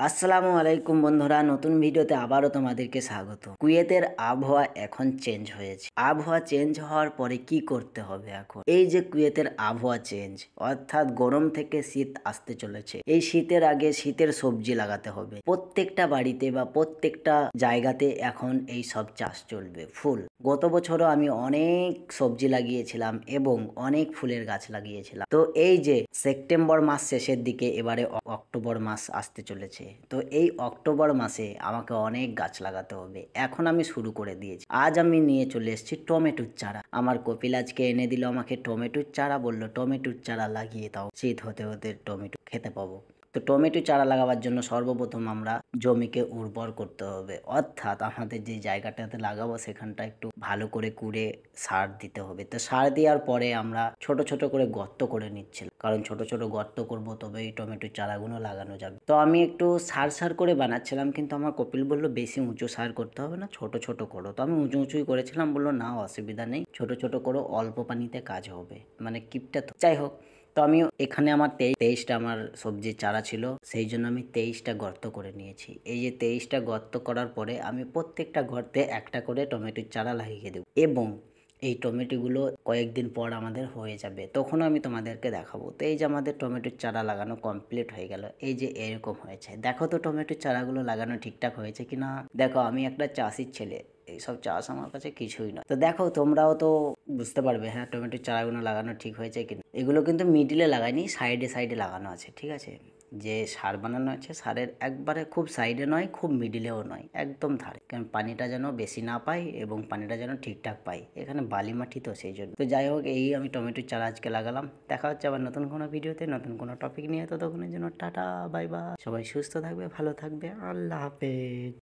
আসসালামু আলাইকুম বন্ধুরা, নতুন ভিডিওতে আবারও তোমাদেরকে স্বাগত। কুয়েতের আবহাওয়া এখন চেঞ্জ হয়েছে। আবহাওয়া চেঞ্জ হওয়ার পরে কি করতে হবে এখন? এই যে কুয়েতের আবহাওয়া চেঞ্জ, অর্থাৎ গরম থেকে শীত আসতে চলেছে। এই শীতের আগে শীতের সবজি লাগাতে হবে। প্রত্যেকটা বাড়িতে বা প্রত্যেকটা জায়গাতে এখন এই সব চাষ চলবে। ফুল, গত বছরও আমি অনেক সবজি লাগিয়েছিলাম এবং অনেক ফুলের গাছ লাগিয়েছিলাম। তো এই যে সেপ্টেম্বর মাস শেষের দিকে এবারে অক্টোবর মাস আসতে চলেছে, তো এই অক্টোবর মাসে আমাকে অনেক গাছ লাগাতে হবে। এখন আমি শুরু করে দিয়েছি। আজ আমি নিয়ে চলে এসেছি টমেটোর চারা। আমার কপিল আজকে এনে দিল আমাকে টমেটোর চারা, বললো টমেটোর চারা লাগিয়ে দাও, শীত হতে হতে টমেটো খেতে পাবো। তো টমেটো চারা লাগাবার জন্য সর্বপ্রথম আমরা জমিকে উর্বর করতে হবে, অর্থাৎ আমাদের যে জায়গাটাতে লাগাবো সেখানটা একটু ভালো করে কুড়ে সার দিতে হবে। তো সার দেওয়ার পরে আমরা ছোট ছোট করে গর্ত করে নিচ্ছিলাম, কারণ ছোট ছোট গর্ত করবো তবে এই টমেটোর চারাগুলো লাগানো যাবে। তো আমি একটু সার সার করে বানাচ্ছিলাম, কিন্তু আমার কপিল বললো বেশি উঁচু সার করতে হবে না, ছোট ছোট করো। তো আমি উঁচু উঁচুই করেছিলাম, বললো না অসুবিধা নেই, ছোট ছোট করো, অল্প পানিতে কাজ হবে, মানে কিপটা তো। যাই হোক, তো আমি এখানে আমার 23টা আমার সবজির চারা ছিল, সেই জন্য আমি 23টা গর্ত করে নিয়েছি। এই যে 23টা গর্ত করার পরে আমি প্রত্যেকটা গর্তে একটা করে টমেটোর চারা লাগিয়ে দেবো এবং এই টমেটোগুলো কয়েকদিন পর আমাদের হয়ে যাবে, তখন আমি তোমাদেরকে দেখাবো। তো এই যে আমাদের টমেটোর চারা লাগানো কমপ্লিট হয়ে গেল। এই যে এরকম হয়েছে, দেখো তো টমেটোর চারাগুলো লাগানো ঠিকঠাক হয়েছে কিনা। দেখো, আমি একটা চাষির ছেলে, এইসব চাষ আমার কাছে কিছুই নয়। তো দেখো, তোমরাও তো বুঝতে পারবে হ্যাঁ টমেটোর চারাগুলো লাগানো ঠিক হয়েছে কিনা। এগুলো কিন্তু মিডিলে লাগাইনি, সাইডে সাইডে লাগানো আছে, ঠিক আছে। যে সার বানানো আছে, সারের একবারে খুব সাইডে নয়, খুব মিডিলেও নয়, একদম ধারে, কারণ পানিটা যেন বেশি না পাই এবং পানিটা যেন ঠিকঠাক পাই। এখানে বালি মাটি তো, সেই জন্য। তো যাই হোক, এই আমি টমেটোর চারা আজকে লাগালাম। দেখা হচ্ছে আবার নতুন কোনো ভিডিওতে, নতুন কোনো টপিক নিয়ে। ততক্ষণের জন্য টাটা, বাই বাই। সবাই সুস্থ থাকবে, ভালো থাকবে, আল্লাহ হাফেজ।